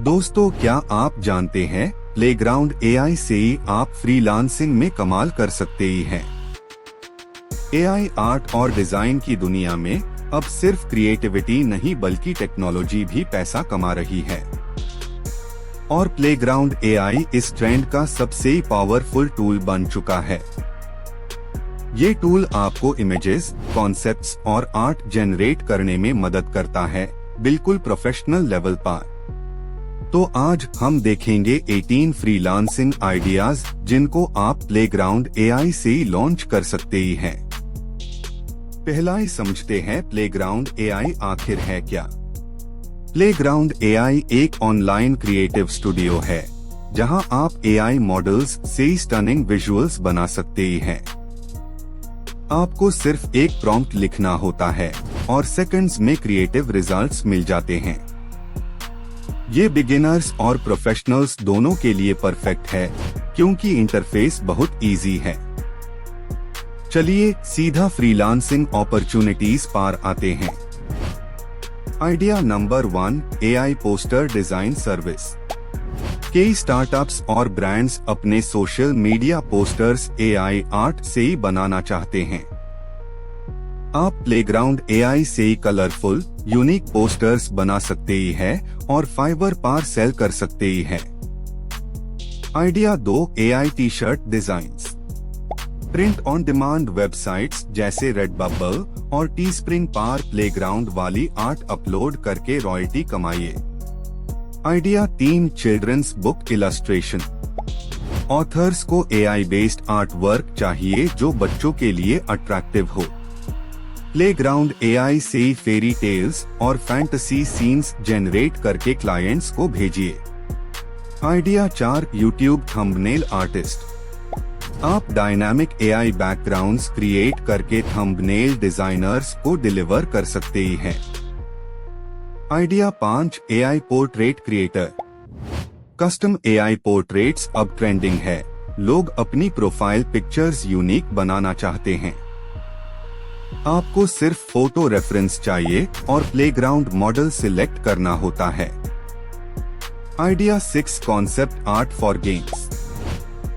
दोस्तों, क्या आप जानते हैं प्लेग्राउंड एआई से ही आप फ्रीलांसिंग में कमाल कर सकते ही हैं। एआई आर्ट और डिजाइन की दुनिया में अब सिर्फ क्रिएटिविटी नहीं बल्कि टेक्नोलॉजी भी पैसा कमा रही है और प्लेग्राउंड एआई इस ट्रेंड का सबसे पावरफुल टूल बन चुका है। ये टूल आपको इमेजेस, कॉन्सेप्ट्स और आर्ट जनरेट करने में मदद करता है, बिल्कुल प्रोफेशनल लेवल पर। तो आज हम देखेंगे 18 फ्रीलांसिंग आइडियाज जिनको आप प्लेग्राउंड एआई से ही लॉन्च कर सकते ही हैं। पहला ही समझते हैं प्लेग्राउंड एआई आखिर है क्या। प्लेग्राउंड एआई एक ऑनलाइन क्रिएटिव स्टूडियो है जहां आप एआई मॉडल्स से स्टनिंग विजुअल्स बना सकते ही हैं। आपको सिर्फ एक प्रॉम्प्ट लिखना होता है और सेकंड्स में क्रिएटिव रिजल्ट्स मिल जाते हैं। ये बिगिनर्स और प्रोफेशनल्स दोनों के लिए परफेक्ट है क्योंकि इंटरफेस बहुत इजी है। चलिए सीधा फ्रीलांसिंग अपॉर्चुनिटीज पर आते हैं। Idea number 1, AI poster design service. कई स्टार्टअप्स और ब्रांड्स अपने social media posters AI art से ही बनाना चाहते हैं। आप प्लेग्राउंड एआई से ही कलरफुल, यूनिक पोस्टर्स बना सकते ही हैं और फाइवर पर सेल कर सकते ही हैं। Idea 2, AI T shirt designs. Print on demand websites जैसे रेडबबल और टीस्प्रिंग पर प्लेग्राउंड वाली आर्ट अपलोड करके रॉयल्टी कमाइए। Idea 3, children's book illustration. Authors को एआई बेस्ड आर्ट वर्क चाहिए जो बच्चों के लिए अट्रैक्टिव हो। प्लेग्राउंड एआई से फेरी टेल्स और फैंटेसी सीन्स जनरेट करके क्लाइंट्स को भेजिए। Idea 4, YouTube thumbnail artist. आप डायनामिक एआई बैकग्राउंड्स क्रिएट करके थंबनेल डिजाइनर्स को डिलीवर कर सकते ही हैं। Idea 5, AI portrait creator. Custom AI portraits अब ट्रेंडिंग है। लोग अपनी प्रोफाइल पिक्चर्स यूनिक बनाना चाहते हैं। आपको सिर्फ फोटो रेफरेंस चाहिए और प्लेग्राउंड मॉडल सिलेक्ट करना होता है। Idea 6, concept art for games.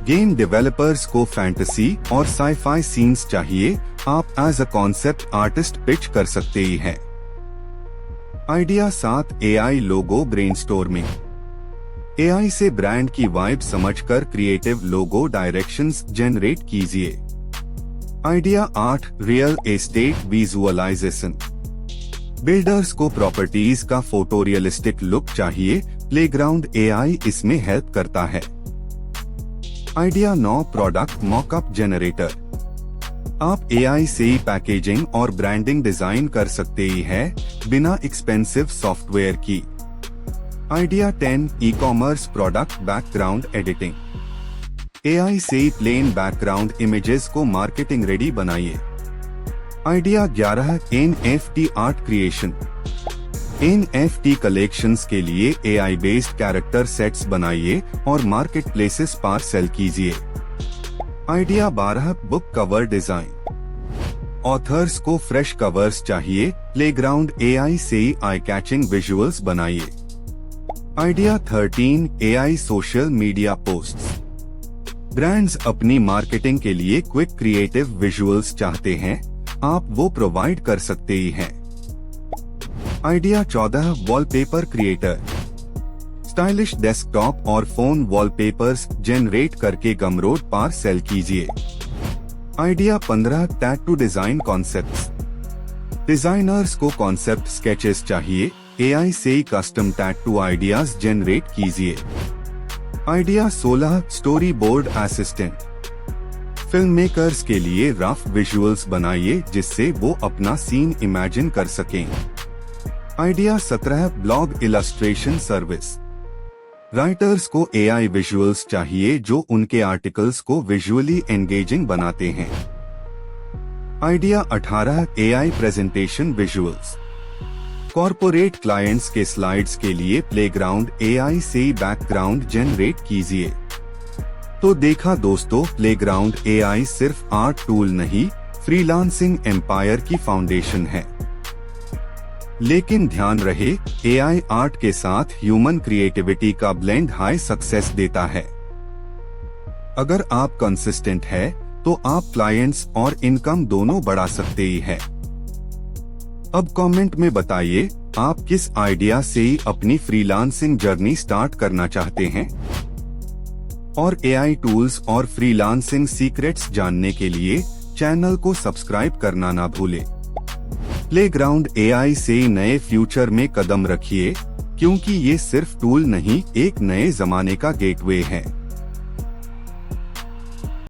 Game developers को फैंटेसी और साइफाई सीन्स चाहिए। आप as a concept artist pitch कर सकते ही हैं। Idea 7, AI logo brainstorming. AI से ब्रांड की वाइब समझकर क्रिएटिव लोगो डायरेक्शंस जनरेट कीजिए। Idea 8, real estate visualisation. Builders को प्रॉपर्टीज का फोटो रियलिस्टिक लुक चाहिए। प्लेग्राउंड एआई इसमें हेल्प करता है। Idea 9, product mockup generator. आप एआई से ही पैकेजिंग और ब्रांडिंग डिजाइन कर सकते ही हैं बिना एक्सपेंसिव सॉफ्टवेयर की। Idea 10, e commerce product background editing. AI से ही प्लेन बैकग्राउंड इमेजेस को मार्केटिंग रेडी बनाइए। Idea 11, NFT art creation. NFT collections के लिए एआई बेस्ड कैरेक्टर सेट्स बनाइए और मार्केट प्लेसेस पर सेल कीजिए। Idea 12, book cover design. Authors को फ्रेश कवर्स चाहिए। प्लेग्राउंड एआई से ही आई कैचिंग विजुअल्स बनाइए। Idea 13, AI social media posts. Brands अपनी मार्केटिंग के लिए क्विक क्रिएटिव विजुअल्स चाहते हैं। आप वो प्रोवाइड कर सकते ही हैं। Idea 14, wallpaper creator. Stylish desktop और फोन वॉलपेपर्स जनरेट करके गमरोड पर सेल कीजिए। Idea 15, tattoo design concepts. Designers को कॉन्सेप्ट स्केचेस चाहिए। एआई से ही कस्टम टैटू आइडियाज जनरेट कीजिए। Idea 16, story board assistant. Film makers के लिए रफ विजुअल्स बनाइए जिससे वो अपना सीन इमेजिन कर सकें। Idea 17, blog illustration service. Writers को एआई विजुअल्स चाहिए जो उनके आर्टिकल्स को विजुअली एंगेजिंग बनाते हैं। Idea 18, AI presentation visuals. Corporate clients के स्लाइड्स के लिए प्लेग्राउंड एआई से बैकग्राउंड जनरेट कीजिए। तो देखा दोस्तों, प्लेग्राउंड एआई सिर्फ आर्ट टूल नहीं, फ्रीलांसिंग एम्पायर की फाउंडेशन है। लेकिन ध्यान रहे, AI आर्ट के साथ ह्यूमन क्रिएटिविटी का ब्लेंड हाई सक्सेस देता है। अगर आप कंसिस्टेंट है तो आप क्लाइंट्स और इनकम दोनों बढ़ा सकते ही है। अब कमेंट में बताइए, आप किस आइडिया से ही अपनी फ्रीलांसिंग जर्नी स्टार्ट करना चाहते हैं। और AI टूल्स और फ्रीलांसिंग सीक्रेट्स जानने के लिए चैनल को सब्सक्राइब करना ना भूलें। प्लेग्राउंड AI से नए फ्यूचर में कदम रखिए, क्योंकि ये सिर्फ टूल नहीं, एक नए जमाने का गेटवे है।